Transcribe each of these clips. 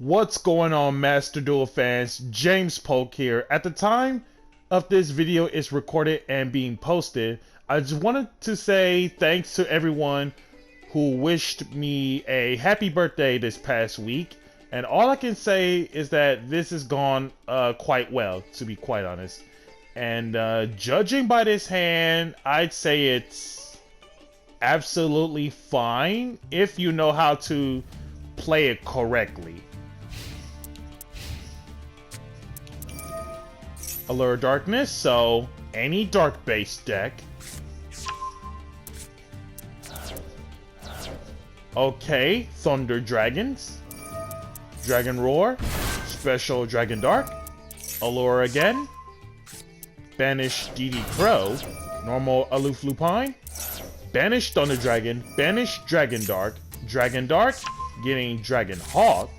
What's going on, Master Duel fans? James Polk here. At the time of this video is recorded and being posted, I just wanted to say thanks to everyone who wished me a happy birthday this past week. And all I can say is that this has gone quite well, to be quite honest. And judging by this hand, I'd say it's absolutely fine if you know how to play it correctly. Allure Darkness, so any dark base deck. Okay, Thunder Dragons. Dragon Roar. Special Dragon Dark. Allure again. Banish DD Crow. Normal Aloof Lupine. Banish Thunder Dragon. Banish Dragon Dark. Dragon Dark. Getting Dragon Hawk.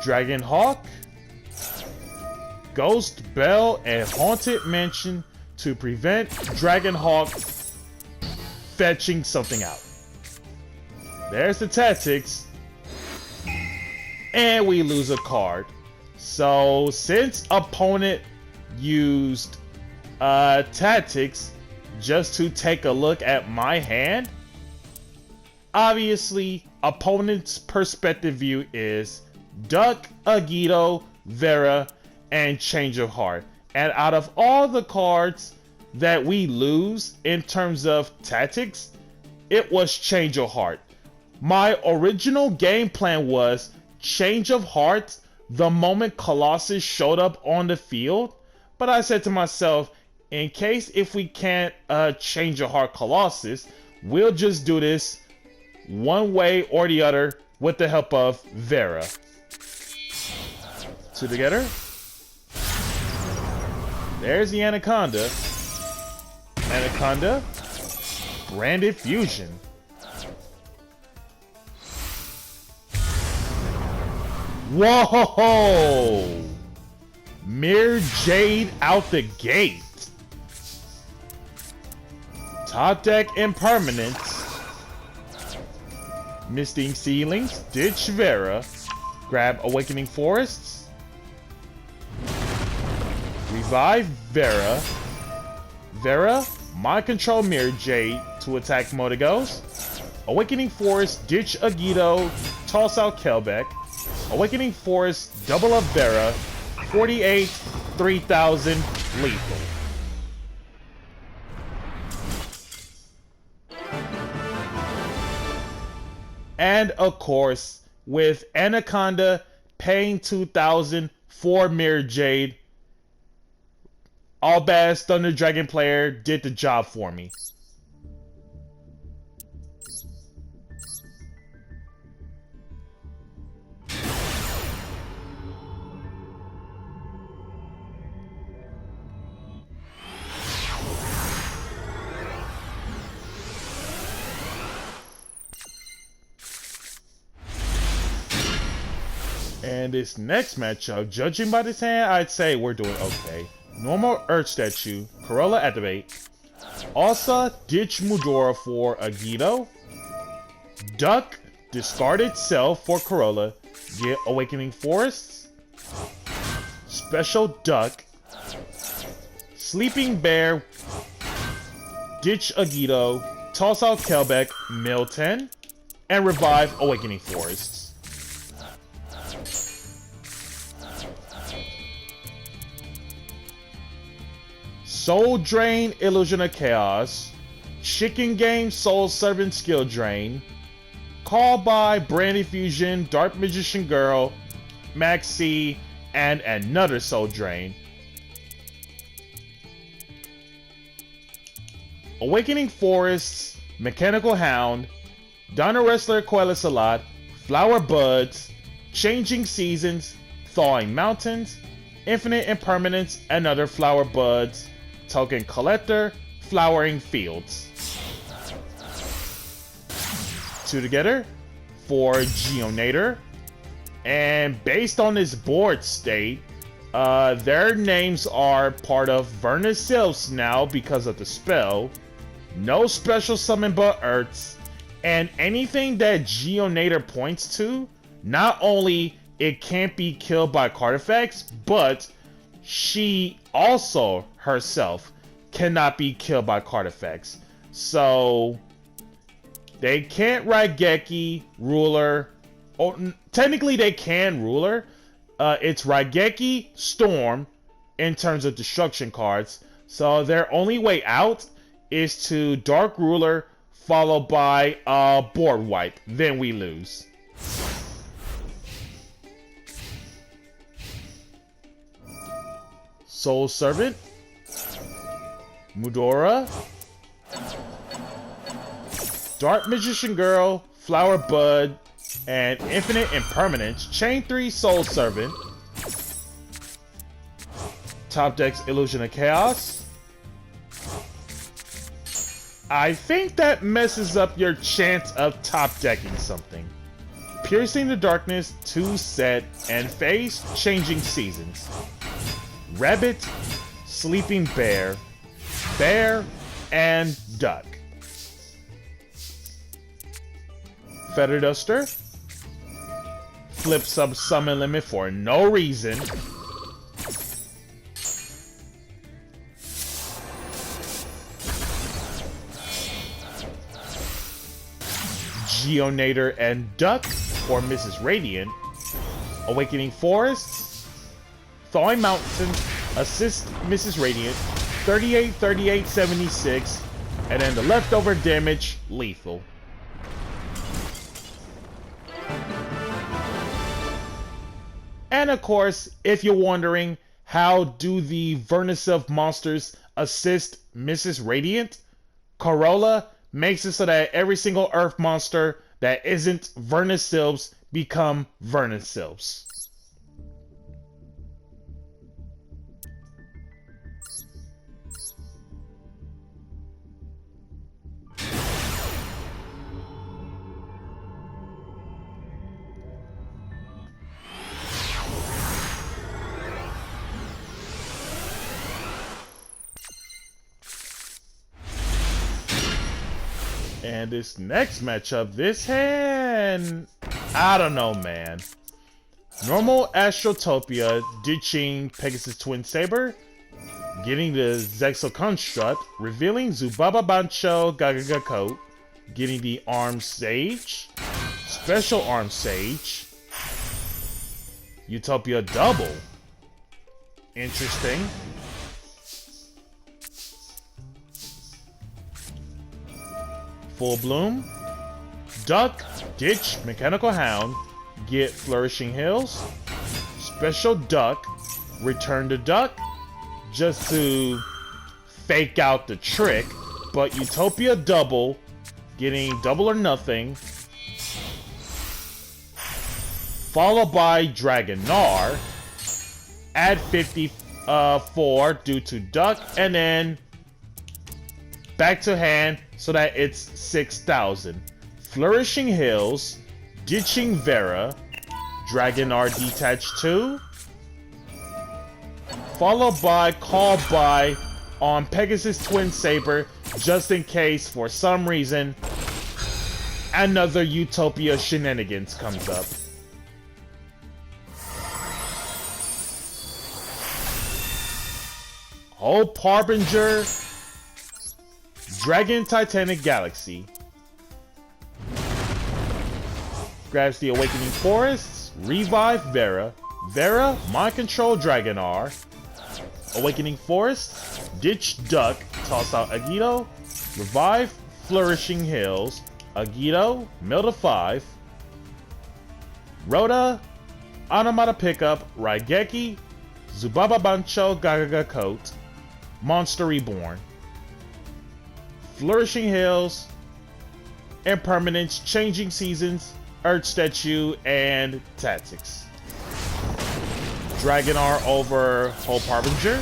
Dragon Hawk. Ghost Bell and Haunted Mansion to prevent Dragon Hawk fetching something out. There's the tactics. And we lose a card. So since opponent used tactics just to take a look at my hand, obviously opponent's perspective view is Duck, Agito, Vera, and Change of Heart. And out of all the cards that we lose in terms of tactics, it was Change of Heart. My original game plan was Change of Heart the moment Colossus showed up on the field, but I said to myself, in case if we can't Change of Heart Colossus, we'll just do this one way or the other with the help of Vera. Two together. There's the Anaconda. Anaconda. Branded Fusion. Whoa! Mirror Jade out the gate. Top deck Impermanence. Misting Ceilings. Ditch Vera. Grab Awakening Forests. Revive Vera. Vera, Mind Control Mirror Jade to attack Motigos. Awakening Forest, ditch Agito, toss out Kelbeck. Awakening Forest, double up Vera. 48, 3000, lethal. And of course, with Anaconda paying 2000 for Mirror Jade, All Bass Thunder Dragon player did the job for me. And this next matchup, judging by this hand, I'd say we're doing okay. Normal Earth Statue, Corolla activate. Asa, ditch Mudora for Agito. Duck, discard itself for Corolla. Get Awakening Forests. Special Duck. Sleeping Bear, ditch Agito. Toss out Kelbeck, mill 10. And revive Awakening Forests. Soul Drain, Illusion of Chaos. Chicken Game, Soul Servant, Skill Drain. Call by Branded Fusion, Dark Magician Girl, Maxi, and another Soul Drain. Awakening Forests, Mechanical Hound, Dino Wrestler Coelus Salat, Flower Buds, Changing Seasons, Thawing Mountains, Infinite Impermanence, another Flower Buds, Token Collector, Flowering Fields. Two together for Geonator. And based on this board state, their names are part of Vernusylphs now because of the spell. No special summon but Earths. And anything that Geonator points to not only it can't be killed by card effects, but she also herself cannot be killed by card effects. So they can't Raigeki, Ruler, or technically they can Ruler. It's Raigeki, Storm in terms of destruction cards. So their only way out is to Dark Ruler followed by board wipe. Then we lose. Soul Servant, Mudora, Dark Magician Girl, Flower Bud, and Infinite Impermanence. Chain 3 Soul Servant. Top deck's Illusion of Chaos. I think that messes up your chance of top decking something. Piercing the Darkness, 2 set, and face Changing Seasons. Rabbit, Sleeping Bear, Bear, and Duck. Feather Duster. Flip sub summon limit for no reason. Geonator and Duck for Mrs. Radiant. Awakening Forests. Thawing Mountain. Assist Mrs. Radiant. 38, 38, 76. And then the leftover damage, lethal. And of course, if you're wondering, how do the Vernusylph monsters assist Mrs. Radiant? Corolla makes it so that every single Earth monster that isn't Vernusylphs become Vernusylphs. And this next matchup, this hand, I don't know, man. Normal Astrotopia, ditching Pegasus Twin Saber, getting the Zexal Construct, revealing Zubaba Bancho Gagaga Coat, getting the Armed Sage, Special Armed Sage, Utopia Double. Interesting. Full Bloom, Duck, ditch Mechanical Hound, get Flourishing Hills, Special Duck, return to Duck, just to fake out the trick, but Utopia Double, getting double or nothing, followed by Dragonar, add 54 due to Duck, and then back to hand so that it's 6,000. Flourishing Hills, ditching Vera, Dragonar detached 2, followed by Call By on Pegasus Twin Saber, just in case for some reason another Utopia shenanigans comes up. Hope Harbinger, Dragon Titanic Galaxy. Grabs the Awakening Forests, revive Vera. Vera, Mind Control Dragonar. Awakening Forests, ditch Duck, toss out Agito. Revive Flourishing Hills. Agito, mill to 5. Rhoda, Automata Pickup, Raigeki, Zubaba Bancho Gagaga Coat, Monster Reborn. Flourishing Hills, Impermanence, Changing Seasons, Earth Statue, and Tactics. Dragonar over Hope Harbinger.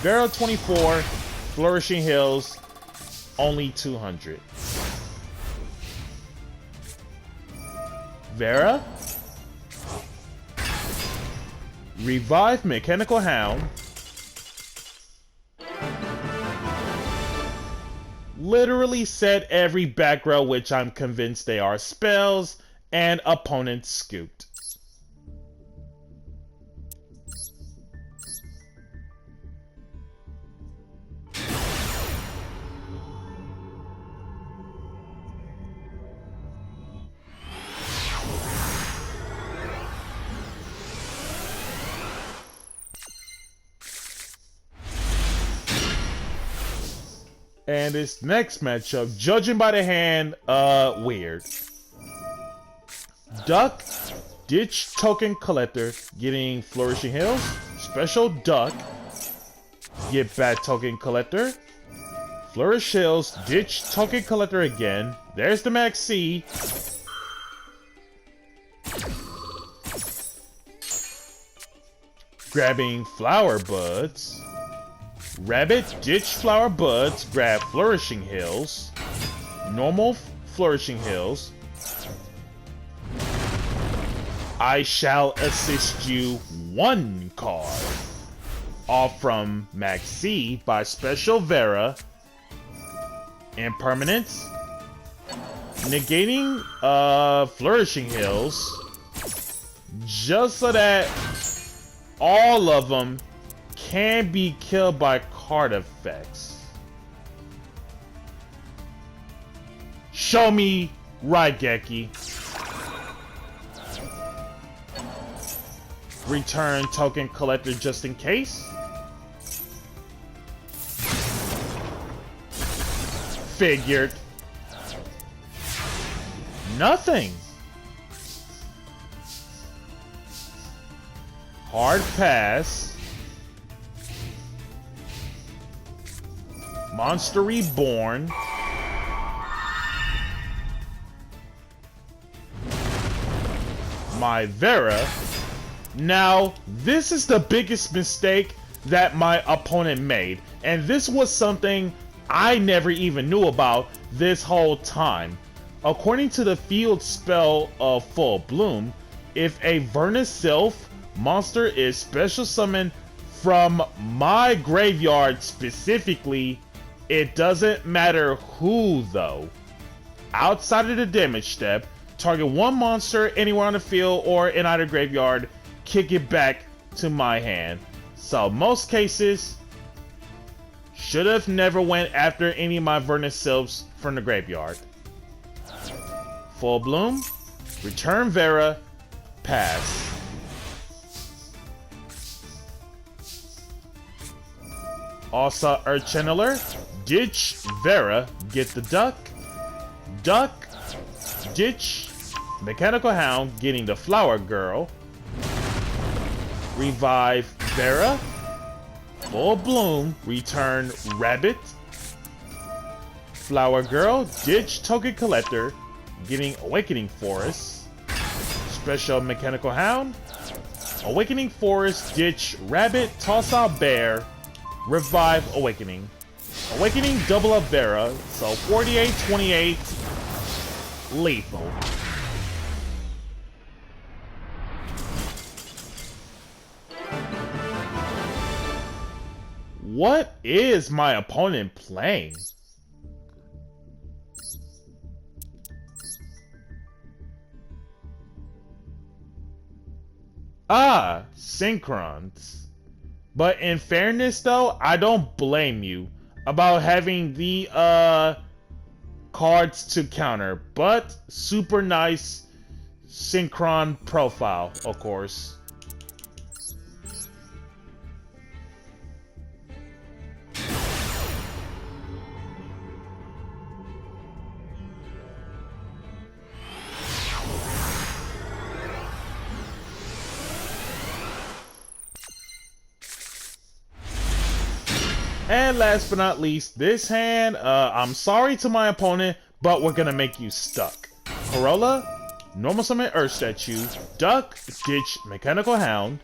Vera 24, Flourishing Hills, only 200. Vera. Revive Mechanical Hound. Literally set every back row, which I'm convinced they are spells, and opponent scooped. And this next matchup, judging by the hand, weird. Duck, Ditch Token Collector, getting Flourishing Hills. Special Duck, get back Token Collector. Flourish Hills, Ditch Token Collector again. There's the Max C. Grabbing Flower Buds. Rabbit, Ditch Flower Buds, grab Flourishing Hills. Normal Flourishing Hills. I shall assist you 1 card. Off from Max C by Special Vera. Impermanence. Negating Flourishing Hills. Just so that all of them can be killed by card effects. Show me Raigeki. Return Token Collector just in case. Figured. Nothing. Hard pass. Monster Reborn. My Vera. Now, this is the biggest mistake that my opponent made, and this was something I never even knew about this whole time. According to the field spell of Full Bloom, if a Vernusylph monster is special summoned from my graveyard specifically, it doesn't matter who though. Outside of the damage step, target 1 monster anywhere on the field or in either graveyard, kick it back to my hand. So most cases, should have never went after any of my Vernusylphs from the graveyard. Full Bloom, return Vera, pass. Also Earth Channeler, ditch Vera, get the Duck. Duck, ditch Mechanical Hound, getting the Flower Girl. Revive Vera. Full Bloom, return Rabbit. Flower Girl, ditch Token Collector, getting Awakening Forest. Special Mechanical Hound. Awakening Forest, ditch Rabbit, toss out Bear. Revive Awakening. Awakening double up Vera, so 48-28. Lethal. What is my opponent playing? Ah, Synchrons. But in fairness though, I don't blame you about having the cards to counter, but super nice Synchron profile, of course. And last but not least, this hand, I'm sorry to my opponent, but we're gonna make you stuck. Corolla, normal summon Earth Statue, Duck, ditch Mechanical Hound,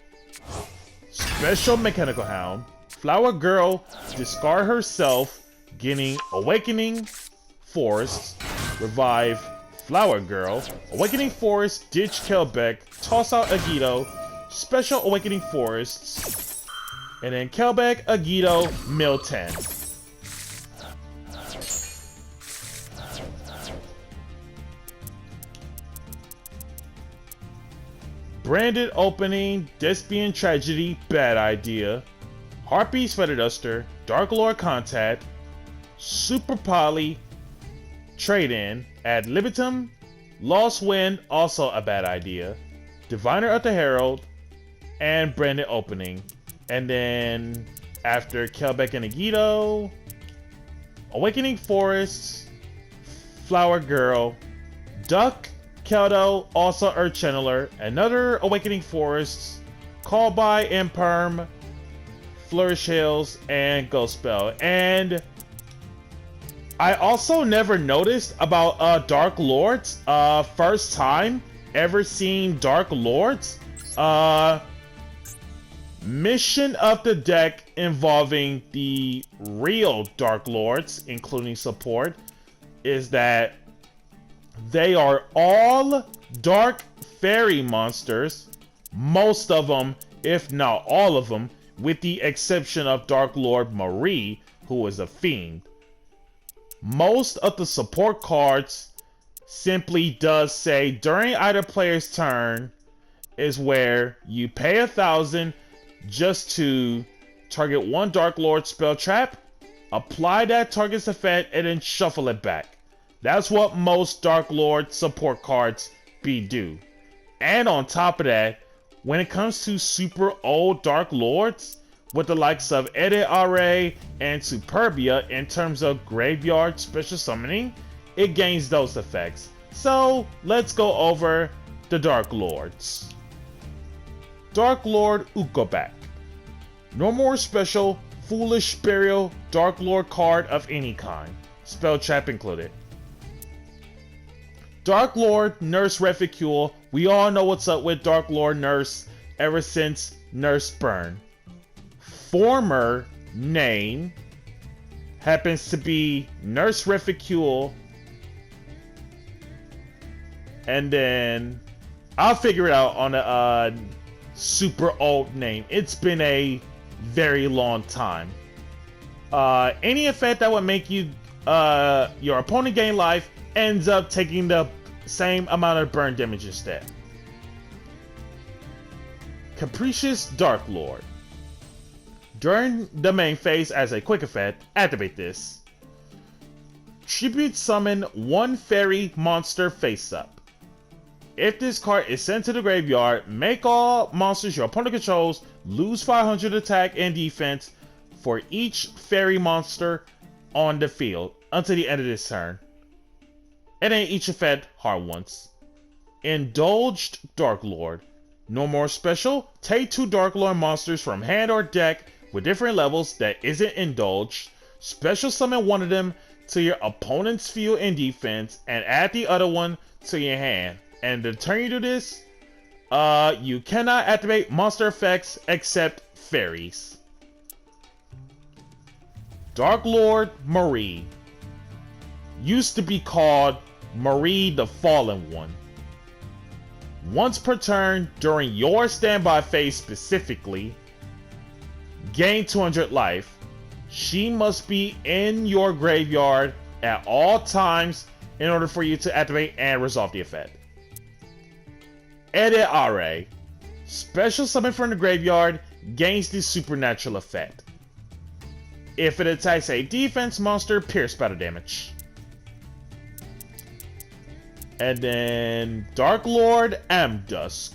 Special Mechanical Hound, Flower Girl, discard herself, getting Awakening Forest, revive Flower Girl, Awakening Forest, ditch Kelbeck, toss out Agito, Special Awakening Forests, and then Kelbeck, Agito, mill 10. Branded Opening, Despian Tragedy, bad idea. Harpy's Feather Duster, Dark Lord Contact, Super Poly, Trade-In, Ad Libitum, Lost Wind, also a bad idea. Diviner of the Herald, and Branded Opening. And then after Kelbeck and Agito, Awakening Forest, Flower Girl, Duck, Keldo, also Earth Channeler, another Awakening Forest, Call by Imperm, Flourish Hills, and Ghost Spell. And I also never noticed about Dark Lords. First time ever seeing Dark Lords. Mission of the deck involving the real Dark Lords, including support, is that they are all dark fairy monsters. Most of them, if not all of them, with the exception of Dark Lord Marie, who is a fiend. Most of the support cards simply does say during either player's turn is where you pay 1,000 just to target one Dark Lord spell trap, apply that target's effect, and then shuffle it back. That's what most Dark Lord support cards do. And on top of that, when it comes to super old Dark Lords, with the likes of Edit RA and Superbia in terms of graveyard special summoning, it gains those effects. So let's go over the Dark Lords. Dark Lord Ukobak. Normal or special, Foolish Burial, Dark Lord card of any kind. Spell trap included. Dark Lord Nurse Reficule. We all know what's up with Dark Lord Nurse ever since Nurse Burn. Former name happens to be Nurse Reficule. And then I'll figure it out on a super old name. It's been a very long time. Any effect that would make you your opponent gain life ends up taking the same amount of burn damage instead. Capricious Dark Lord. During the main phase, as a quick effect, activate this. Tribute summon one fairy monster face up. If this card is sent to the graveyard, make all monsters your opponent controls lose 500 attack and defense for each fairy monster on the field until the end of this turn. And then each effect hard once. Indulged Dark Lord. No more special. Take 2 Dark Lord monsters from hand or deck with different levels that isn't indulged. Special summon one of them to your opponent's field and defense and add the other one to your hand. And the turn you do this, you cannot activate monster effects except fairies. Dark Lord Marie. Used to be called Marie the Fallen One. Once per turn during your standby phase specifically, gain 200 life. She must be in your graveyard at all times in order for you to activate and resolve the effect. Edit RA. Special summon from the graveyard gains the supernatural effect. If it attacks a defense monster, pierce battle damage. And then Dark Lord Amdusk.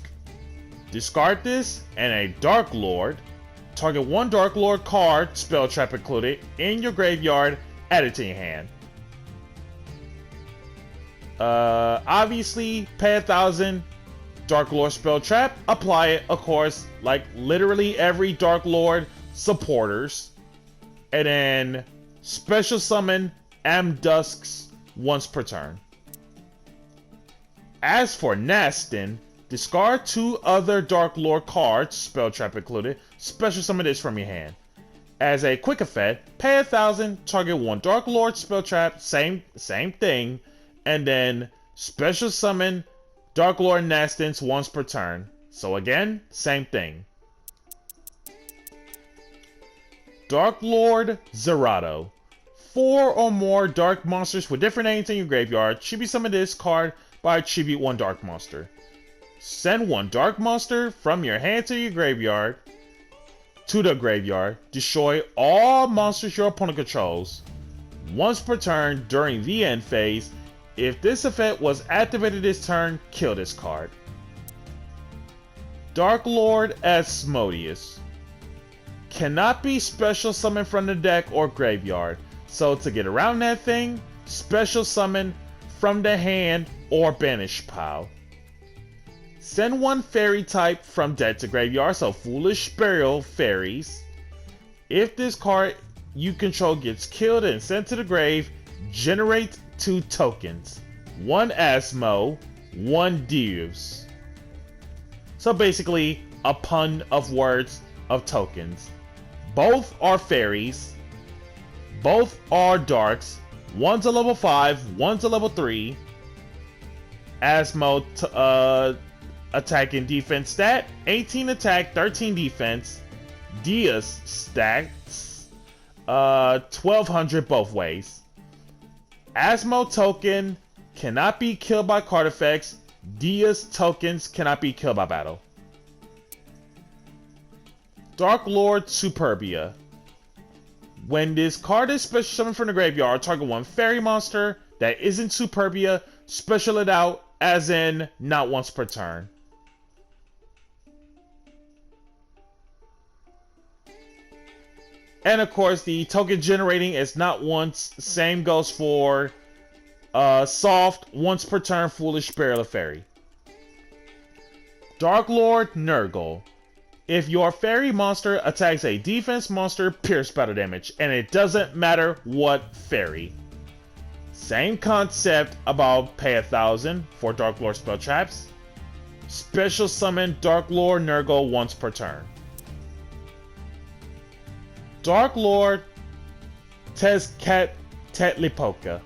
Discard this and a Dark Lord. Target one Dark Lord card, spell trap included, in your graveyard, add it to your hand. Obviously, pay 1,000, Dark Lord spell trap, apply it, of course, like literally every Dark Lord supporters. And then special summon Amdusks once per turn. As for Nastin, discard 2 other Dark Lord cards, spell trap included, special summon this from your hand. As a quick effect, pay 1,000, target 1 Dark Lord spell trap, same thing, and then special summon Dark Lord Nastins once per turn. So again, same thing. Dark Lord Zerato. 4 or more dark monsters with different names in your graveyard. Tribute summon this card by tribute 1 dark monster. Send 1 dark monster from your hand to your graveyard to the graveyard. Destroy all monsters your opponent controls once per turn during the end phase. If this effect was activated this turn, kill this card. Dark Lord Asmodeus. Cannot be special summoned from the deck or graveyard. So to get around that thing, special summon from the hand or banish pile. Send one fairy type from deck to graveyard, so Foolish Burial fairies. If this card you control gets killed and sent to the grave, generate 2 tokens. 1 Asmo, 1 Deus. So basically, a pun of words of tokens. Both are fairies. Both are darks. One's a level 5, one's a level 3. Asmo attack and defense stat, 18 attack, 13 defense. Deus stats, 1200 both ways. Asmo token cannot be killed by card effects. Deus tokens cannot be killed by battle. Dark Lord Superbia. When this card is special summoned from the graveyard, target one fairy monster that isn't Superbia, special it out, as in not once per turn. And of course, the token generating is not once. Same goes for soft, once per turn, Foolish Burial of Fairy. Dark Lord Nurgle. If your fairy monster attacks a defense monster, pierce battle damage, and it doesn't matter what fairy. Same concept about pay 1,000 for Dark Lord spell traps. Special summon Dark Lord Nurgle once per turn. Dark Lord Tezcatlipoca.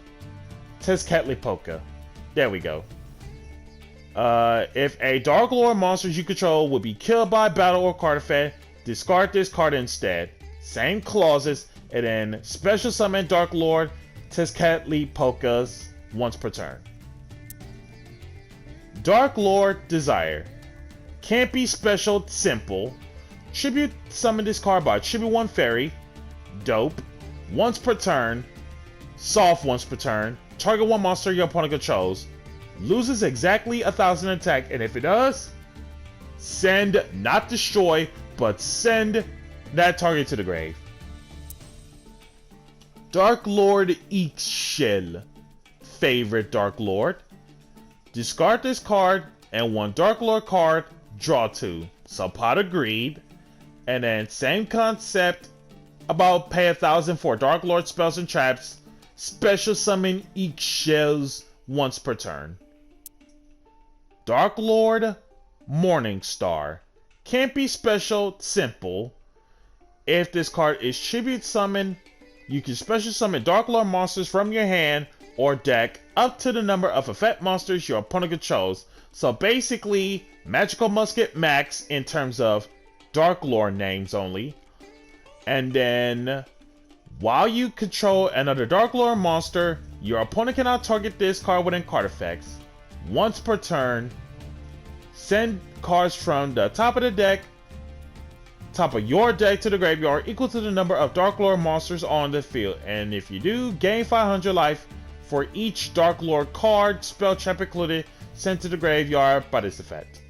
There we go. If a Dark Lord monster you control will be killed by battle or card effect, discard this card instead. Same clauses, and then special summon Dark Lord Tezcatlipoca once per turn. Dark Lord Desire. Can't be special, simple. Tribute summon this card by tribute one fairy. Dope. Once per turn. Soft once per turn. Target one monster your opponent controls. Loses exactly 1,000 attack, and if it does, send, not destroy, but send that target to the grave. Dark Lord Ixchel. Favorite Dark Lord. Discard this card, and one Dark Lord card, draw 2. So Pot of Greed. And then same concept about pay 1,000 for Dark Lord spells and traps. Special summon Ixchels once per turn. Dark Lord Morningstar. Can't be special, simple. If this card is tribute summoned, you can special summon Dark Lord monsters from your hand or deck up to the number of effect monsters your opponent controls. So basically, Magical Musket Max in terms of Dark Lord names only. And then, while you control another Dark Lord monster, your opponent cannot target this card within card effects. Once per turn, send cards from the top of the deck, top of your deck to the graveyard equal to the number of Dark Lord monsters on the field. And if you do, gain 500 life for each Dark Lord card, spell trap included, sent to the graveyard by this effect.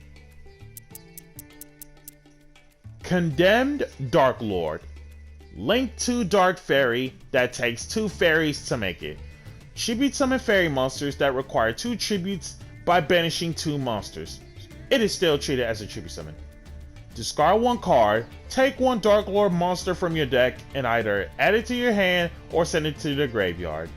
Condemned Dark Lord. Link to Dark Fairy that takes 2 fairies to make it. Tribute summon fairy monsters that require 2 tributes by banishing 2 monsters. It is still treated as a tribute summon. Discard 1 card, take 1 Dark Lord monster from your deck and either add it to your hand or send it to the graveyard.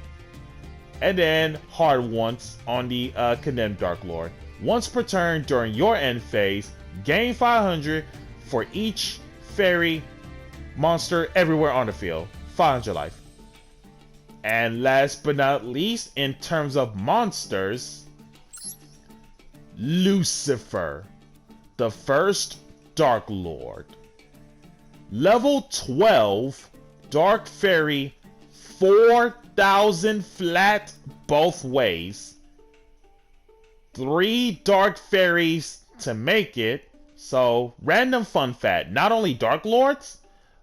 And then hard once on the Condemned Dark Lord. Once per turn during your end phase, gain 500 for each fairy monster everywhere on the field. 500 life. And last but not least, in terms of monsters, Lucifer, the first Dark Lord. Level 12, Dark Fairy, 4,000 flat both ways. 3 Dark Fairies to make it. So, random fun fact, not only Dark Lords,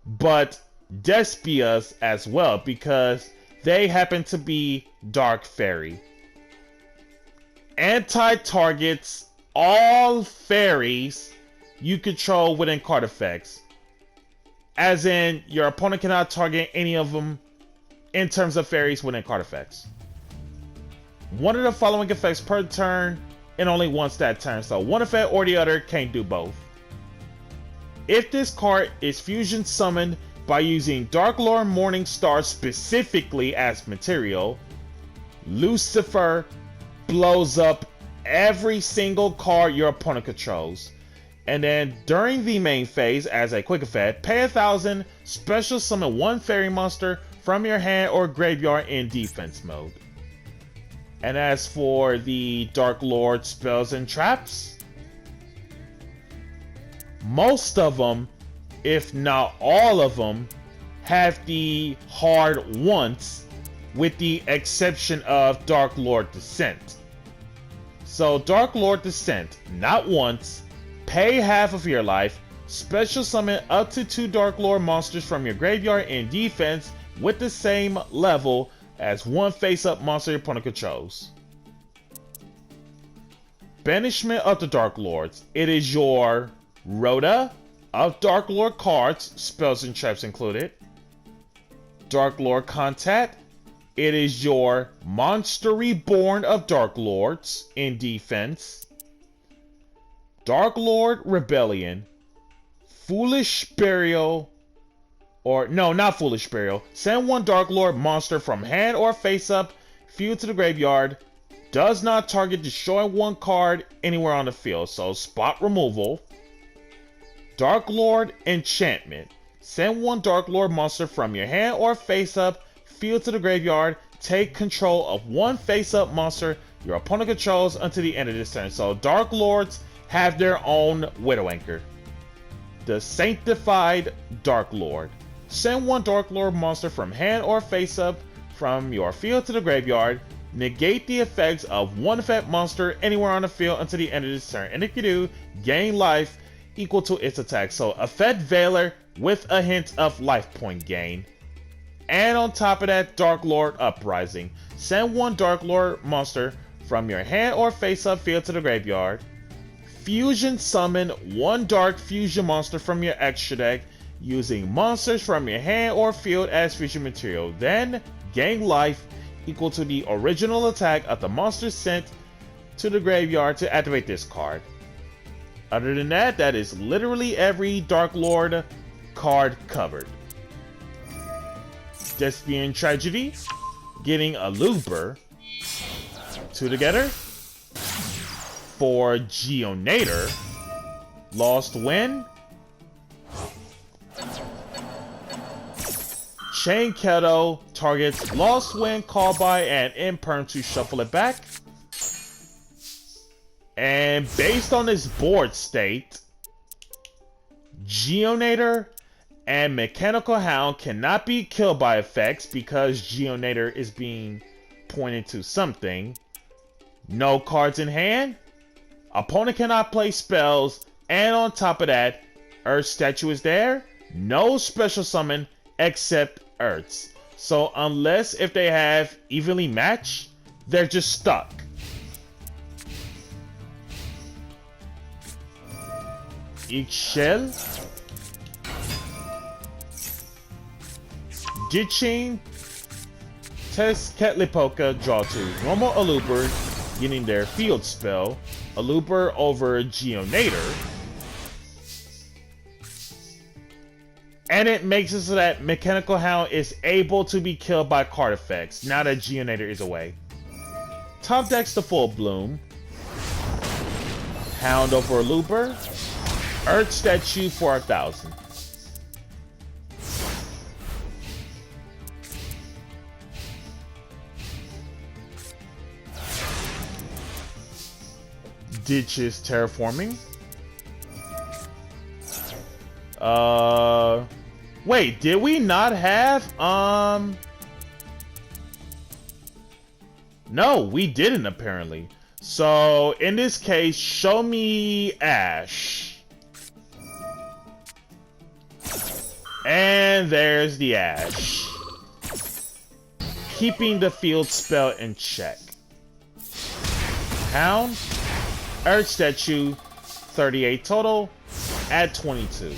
but Despias as well, because they happen to be Dark Fairy. Anti-targets all fairies you control within card effects. As in, your opponent cannot target any of them in terms of fairies within card effects. One of the following effects per turn, and only once that turn, so one effect or the other, can't do both. If this card is fusion summoned by using Dark Lord Morningstar specifically as material, Lucifer blows up every single card your opponent controls. And then during the main phase, as a quick effect, pay 1,000, special summon one fairy monster from your hand or graveyard in defense mode. And as for the Dark Lord spells and traps, most of them, if not all of them, have the hard once, with the exception of Dark Lord Descent. So Dark Lord Descent, not once, pay half of your life, special summon up to 2 Dark Lord monsters from your graveyard in defense with the same level as one face-up monster your opponent controls. Banishment of the Dark Lords. It is your Rhoda of Dark Lord cards, spells and traps included. Dark Lord Contact. It is your Monster Reborn of Dark Lords in defense. Dark Lord Rebellion. Foolish Burial. Or, no, not Foolish Burial. Send one Dark Lord monster from hand or face up, field to the graveyard. Does not target destroying one card anywhere on the field, so spot removal. Dark Lord Enchantment. Send one Dark Lord monster from your hand or face up, field to the graveyard. Take control of one face up monster your opponent controls until the end of this turn. So Dark Lords have their own Widow Anchor. The Sanctified Dark Lord. Send one Dark Lord monster from hand or face up from your field to the graveyard. Negate the effects of one effect monster anywhere on the field until the end of this turn. And if you do, gain life equal to its attack. So effect Veiler with a hint of life point gain. And on top of that, Dark Lord Uprising. Send one Dark Lord monster from your hand or face up field to the graveyard. Fusion summon one Dark Fusion monster from your extra deck using monsters from your hand or field as fusion material. Then gain life equal to the original attack of the monster sent to the graveyard to activate this card. Other than that, that is literally every Dark Lord card covered. Thespian Tragedy, getting a Luber, 2 together. For Geonator, Lost Wind, Chain Kettle targets Lost Wind, call by, and Imperm to shuffle it back. And based on this board state, Geonator and Mechanical Hound cannot be killed by effects because Geonator is being pointed to something. No cards in hand. Opponent cannot play spells. And on top of that, Earth Statue is there. No special summon except Earths. So unless if they have evenly matched, they're just stuck. Ixchel. Ditching. Tezcatlipoca, draw 2. Normal Aluber, getting their field spell. Aluber over Geonator. And it makes it so that Mechanical Hound is able to be killed by card effects now that Geonator is away. Top decks to Full Bloom. Hound over Aluber. Earth Statue for 1,000. Ditches Terraforming. Wait, did we not have, No, we didn't apparently. So, in this case, show me Ash. And there's the Ash. Keeping the field spell in check. Hound. Earth Statue. 38 total. At 22.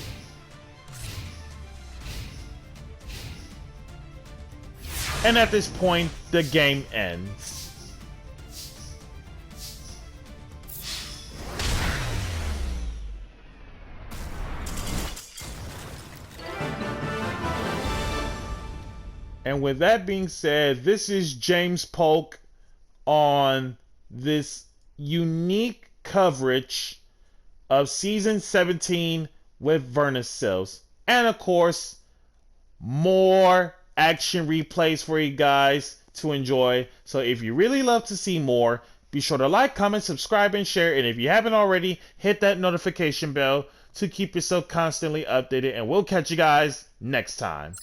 And at this point, the game ends. And with that being said, this is James Polk on this unique coverage of Season 17 with Vernusylph. And of course, more action replays for you guys to enjoy. So if you really love to see more, be sure to like, comment, subscribe, and share. And if you haven't already, hit that notification bell to keep yourself constantly updated. And we'll catch you guys next time.